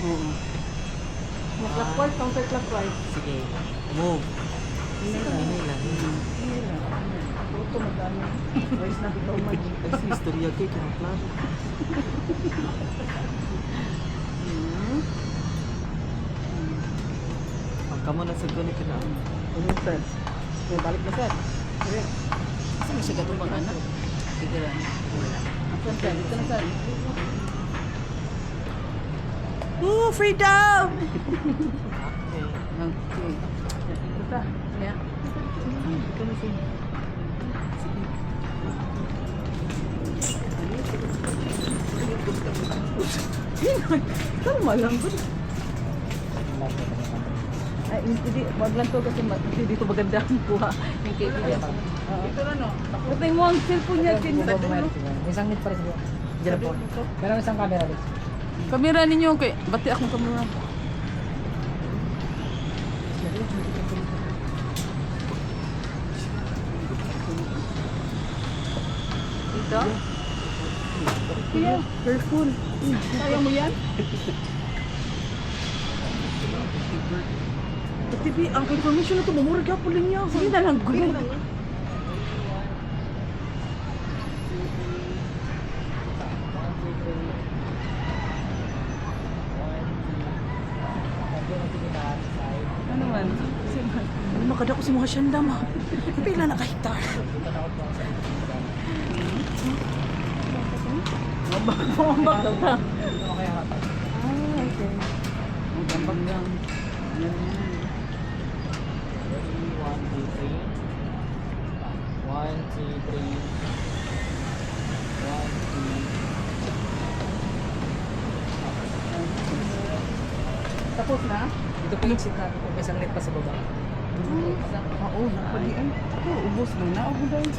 Oo. Clockwise, counterclockwise. Sige. Move. Hinay lang. Ito magdami. Voice na ikaw man. Ay, si istorya kay kinaplano. Pagka mo nasa gano'n ka na. Ano, sir? Okay, balik na, sir. Sige. Kasi masya gatong baka na. Tigiran. Asan, sir? Dito na, sir. Ooh, freedom! Okay. Okay. Dito ta. Yeah. Dito na, sir. Tama lang po. Ay, hindi, wag lang to kasi hindi dito maganda ang kuha. Yung kaibigan. Ito na no. Patay mo ang cellphone niya. Isang need pa rin siguro. Diyan po. Meron isang camera rin. Kamera ninyo, kay bati akong kamera. Ito? Kaya, careful. Kaya mo yan? TV, ang information na ito, mamurag ako lang niya. Sige na lang, gulo. Ano man? Ano makada ko si mga syandam ha? Pila na ka-hektar. Mabak daw ka. Okay. Ang gambag lang. Ready? 1, 2, 3. 1, 2, 3. 1, 2. Tapos na? Ito po yung seat natin. May isang net pa sa baba. Oo, napalian. Ako, ubos lang na. Ako dahil.